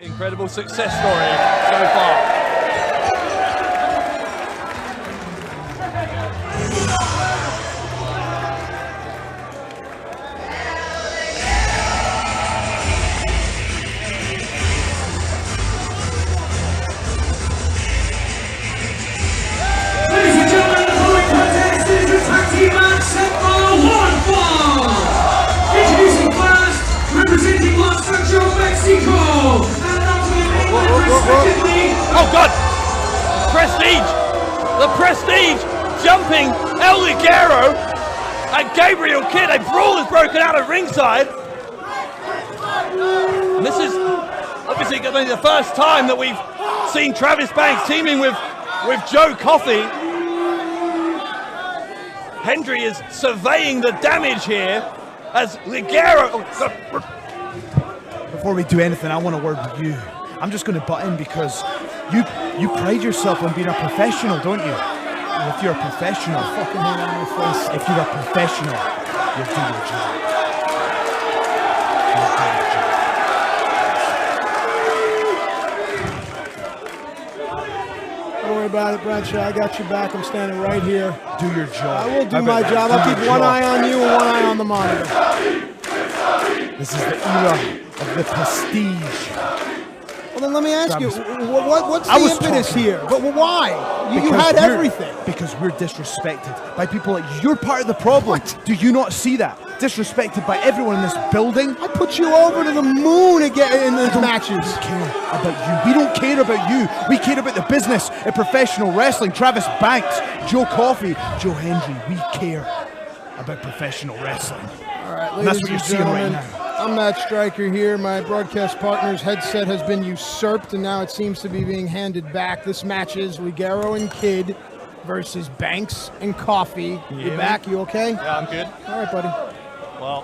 Incredible success story so far. Oh God! Prestige! The Prestige jumping El Ligero and Gabriel Kidd. A brawl has broken out at ringside. And this is obviously going to be the first time that we've seen Travis Banks teaming with Joe Coffey. Hendry is surveying the damage here as Ligero. Before we do anything, I want a word with you. I'm just going to butt in because you pride yourself on being a professional, don't you? And if you're a professional, fucking hang on my face. If you're a professional, you'll do your job. Don't worry about it, Bradshaw. I got your back. I'm standing right here. Do your job. I will do my job. I'll keep one eye on you and one eye on the monitor. This is the era of the Prestige. Well, then let me ask you, what's the impetus here? But why? You had everything. Because we're disrespected by people like you. You're part of the problem. What? Do you not see that? Disrespected by everyone in this building. I put you over to the moon again in these matches. We don't care about you. We don't care about you. We care about the business of professional wrestling. Travis Banks, Joe Coffey, Joe Hendry. We care about professional wrestling. All right, and that's what you're seeing right now. I'm Matt Stryker here. My broadcast partner's headset has been usurped, and now it seems to be being handed back. This match is Ligero and Kidd versus Banks and Coffey. You back? You okay? Yeah, I'm good. All right, buddy. Well,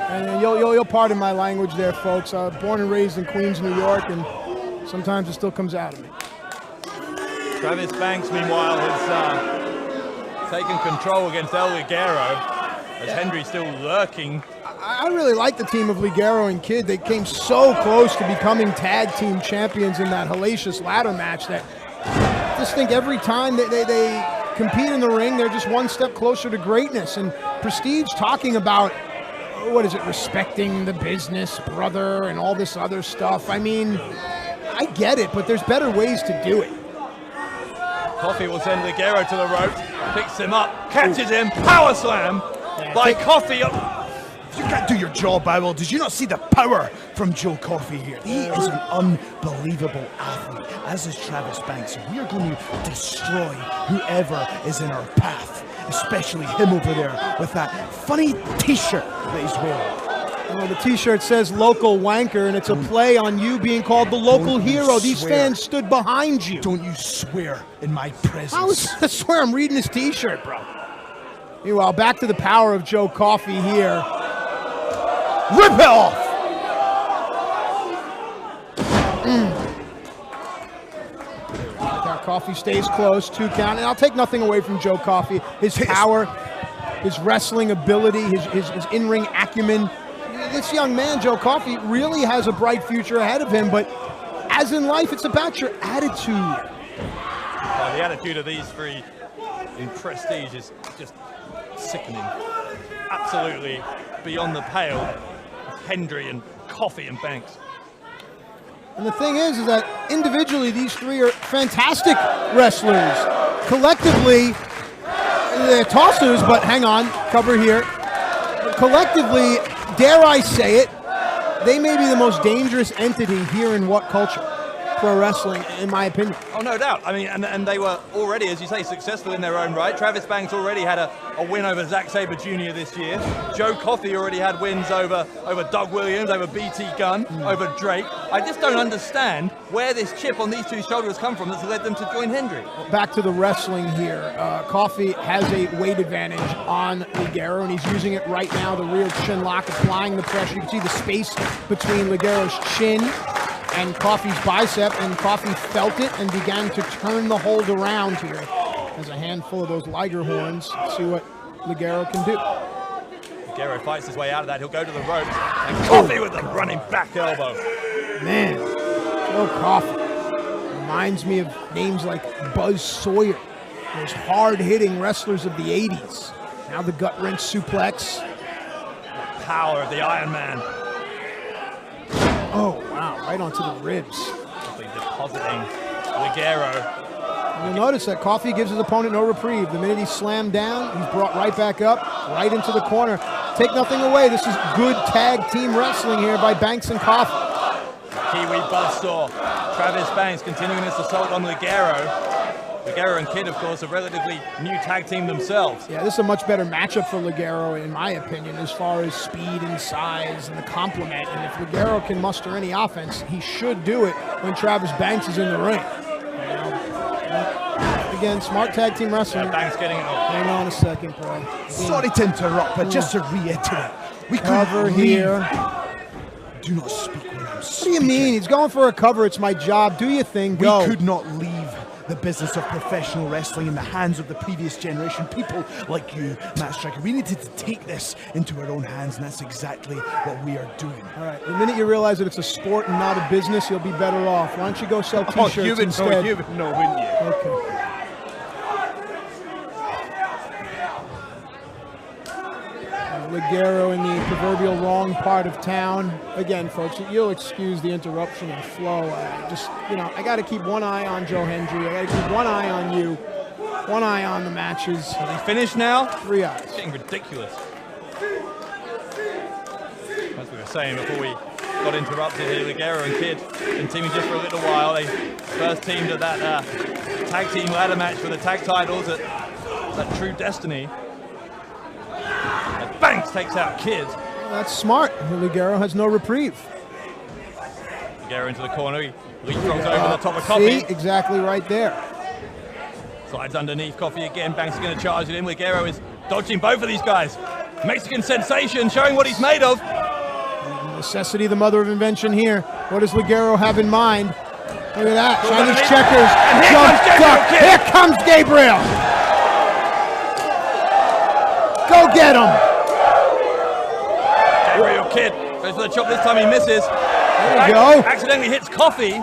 and you'll pardon my language there, folks. Born and raised in Queens, New York, and sometimes it still comes out of me. Travis Banks, meanwhile, has taken control against El Ligero as Hendry's still lurking. I really like the team of Ligero and Kidd. They came so close to becoming tag team champions in that hellacious ladder match that I just think every time they compete in the ring, they're just one step closer to greatness. And Prestige talking about, what is it, respecting the business, brother, and all this other stuff. I mean, I get it, but there's better ways to do it. Coffey will send Ligero to the ropes, picks him up, catches him, power slam by Coffey. You can't do your job, Bowell. Did you not see the power from Joe Coffey here? He is an unbelievable athlete, as is Travis Banks. We are going to destroy whoever is in our path, especially him over there with that funny t-shirt that he's wearing. Well, the t-shirt says local wanker, and it's a play on you being called the local hero. These fans stood behind you. Don't you swear in my presence. I swear I'm reading this t-shirt, bro. Meanwhile, back to the power of Joe Coffey here. Rip it off! Coffey stays close, 2 count, and I'll take nothing away from Joe Coffey. His power, his wrestling ability, his in-ring acumen. This young man, Joe Coffey, really has a bright future ahead of him, but as in life, it's about your attitude. The attitude of these three in Prestige is just sickening. Absolutely beyond the pale. Hendry and Coffey and Banks. And the thing is that individually these three are fantastic wrestlers. Collectively, they're tossers, but hang on, cover here. Collectively, dare I say it, they may be the most dangerous entity here in what culture? Pro wrestling, in my opinion. Oh, no doubt. I mean, and they were already, as you say, successful in their own right. Travis Banks already had a win over Zack Sabre Jr. this year. Joe Coffey already had wins over Doug Williams, over BT Gunn, over Drake. I just don't understand where this chip on these two shoulders come from that's led them to join Hendry. Back to the wrestling here. Coffey has a weight advantage on Ligero, and he's using it right now, the rear chin lock, applying the pressure. You can see the space between Ligero's chin and Coffey's bicep, and Coffey felt it and began to turn the hold around here. Has a handful of those Liger horns. Let's see what Ligero can do. Ligero fights his way out of that. He'll go to the ropes, and Coffey with the running back elbow. Man, Joe Coffey reminds me of names like Buzz Sawyer, those hard-hitting wrestlers of the 80s. Now the gut-wrench suplex. The power of the Iron Man. Oh, wow, right onto the ribs. Depositing Ligero. You'll notice that Coffey gives his opponent no reprieve. The minute he's slammed down, he's brought right back up, right into the corner. Take nothing away. This is good tag team wrestling here by Banks and Coffey. Kiwi Buzzsaw. Travis Banks continuing his assault on Ligero. Ligero and Kidd, of course, a relatively new tag team themselves. Yeah, this is a much better matchup for Ligero, in my opinion, as far as speed and size and the complement. And if Ligero can muster any offense, he should do it when Travis Banks is in the ring. Again, smart tag team wrestling. Yeah, Banks getting it off. Hang on a second, Paul. Sorry to interrupt, but just to reiterate, we Cover couldn't here. Do not speak when I'm What do speaking. you mean? He's going for a cover. It's my job. Do your thing. Go. We could not leave the business of professional wrestling in the hands of the previous generation. People like you, Matt Striker. We needed to take this into our own hands, and that's exactly what we are doing. All right. The minute you realize that it's a sport and not a business, you'll be better off. Why don't you go sell T-shirts instead? You would know, wouldn't you? Okay. Ligero in the proverbial wrong part of town. Again, folks, you'll excuse the interruption and flow. I got to keep one eye on Joe Hendry. I got to keep one eye on you, one eye on the matches. Is he finished now? 3 eyes. It's getting ridiculous. As we were saying before we got interrupted here, Ligero and Kidd been teaming just for a little while. They first teamed at that tag team ladder match for the tag titles at that True Destiny. And Banks takes out Kidd. Well, that's smart. Ligero has no reprieve. Ligero into the corner. He leapfrogs over the top of Coffey. See? Exactly right there. Slides underneath Coffey again. Banks is going to charge it in. Ligero is dodging both of these guys. Mexican sensation showing what he's made of. Necessity, the mother of invention here. What does Ligero have in mind? Look at that. Chinese checkers. And here comes Gabriel Jump Kidd. duck. Here comes Gabriel. Go get him. Gabriel Kidd goes for the chop. This time he misses. There we go. Accidentally hits Coffey.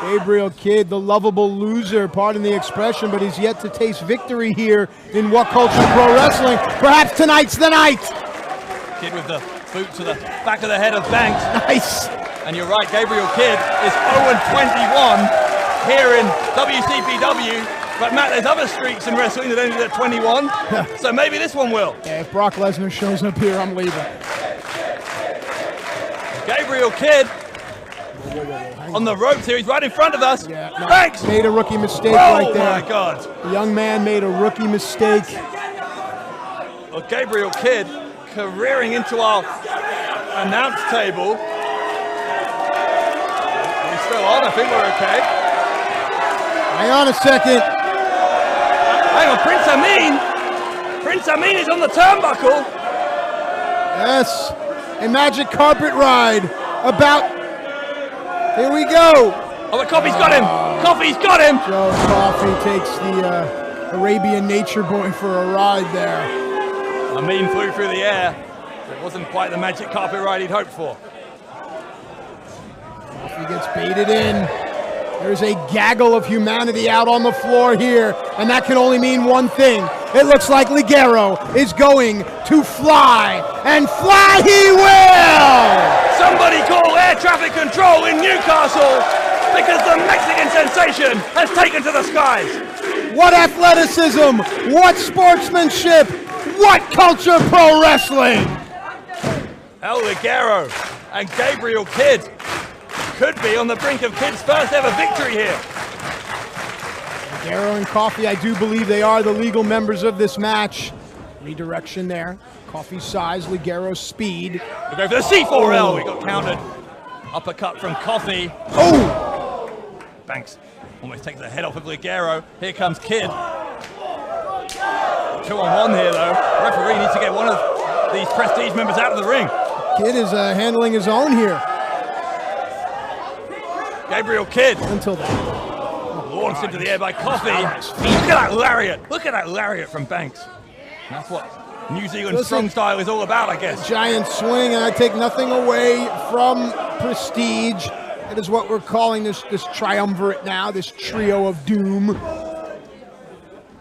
Gabriel Kidd, the lovable loser, pardon the expression, but he's yet to taste victory here in What Culture Pro Wrestling. Perhaps tonight's the night. Kidd with the boot to the back of the head of Banks. Nice. And you're right, Gabriel Kidd is 0-21 here in WCPW. But Matt, there's other streaks in wrestling that ended at 21. So maybe this one will. Yeah, if Brock Lesnar shows up here, I'm leaving. Gabriel Kidd on the ropes here. He's right in front of us. Yeah, no, Banks made a rookie mistake oh right there. My God. The young man made a rookie mistake. Well, Gabriel Kidd careering into our announce table. We're still on. I think we're okay. Hang on a second. Hang on, Prince Amin. Prince Amin is on the turnbuckle. Yes, a magic carpet ride. Here we go. Oh, the Coffey's got him. Coffey's got him. Joe Coffey takes the Arabian nature boy for a ride there. Amin flew through the air. It wasn't quite the magic carpet ride he'd hoped for. Coffey gets baited in. There's a gaggle of humanity out on the floor here, and that can only mean one thing. It looks like Ligero is going to fly, and fly he will! Somebody call air traffic control in Newcastle because the Mexican sensation has taken to the skies. What athleticism, what sportsmanship, what culture pro wrestling! El Ligero and Gabriel Kidd could be on the brink of Kidd's first ever victory here. Ligero and Coffey, I do believe they are the legal members of this match. Redirection there. Coffey's size, Ligero's speed. We'll go for the C4L. We got countered. Uppercut from Coffey. Oh! Banks almost takes the head off of Ligero. Here comes Kidd. 2-on-1 here though. The referee needs to get one of these Prestige members out of the ring. Kidd is handling his own here. Gabriel Kidd Until then. launched into the air by Coffey. Look at that lariat. Look at that lariat from Banks. And that's what New Zealand strong style is all about, I guess. Giant swing, and I take nothing away from Prestige. That is what we're calling this triumvirate now, this trio of doom.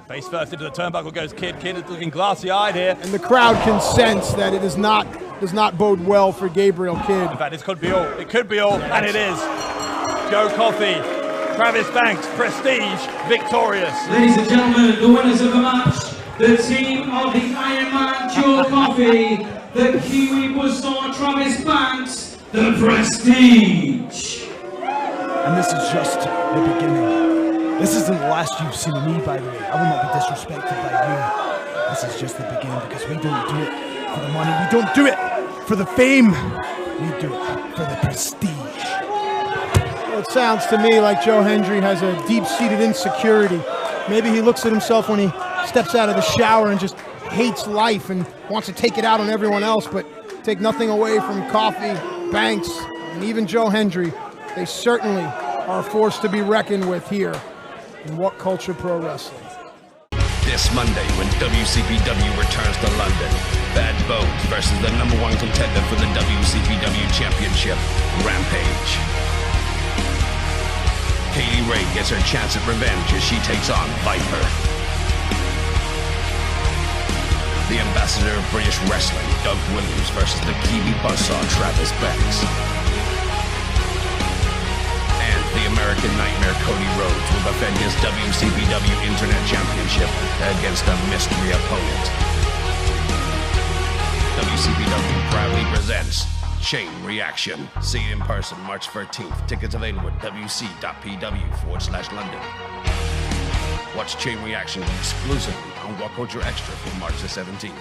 Face first into the turnbuckle goes Kid. Kid is looking glassy-eyed here. And the crowd can sense that it does not bode well for Gabriel Kidd. In fact, this could be all. It could be all, and it is. Joe Coffey, Travis Banks, Prestige, victorious. Ladies and gentlemen, the winners of the match, the team of the Iron Man, Joe Coffey, the Kiwi Buzzsaw, Travis Banks, the Prestige. And this is just the beginning. This isn't the last you've seen of me, by the way. I will not be disrespected by you. This is just the beginning, because we don't do it for the money. We don't do it for the fame. We do it for the prestige. Well, it sounds to me like Joe Hendry has a deep-seated insecurity. Maybe he looks at himself when he steps out of the shower and just hates life and wants to take it out on everyone else, but take nothing away from Coffey, Banks, and even Joe Hendry. They certainly are a force to be reckoned with here in What Culture Pro Wrestling. This Monday, when WCPW returns to London, Bad Bones versus the #1 contender for the WCPW Championship, Rampage. Katie Ray gets her chance at revenge as she takes on Viper. The ambassador of British Wrestling, Doug Williams versus the Kiwi Buzzsaw, Travis Banks. The American Nightmare Cody Rhodes will defend his WCPW Internet Championship against a mystery opponent. WCPW proudly presents Chain Reaction. See it in person March 13th. Tickets available at wc.pw/London. Watch Chain Reaction exclusively on What Culture Extra from March the 17th.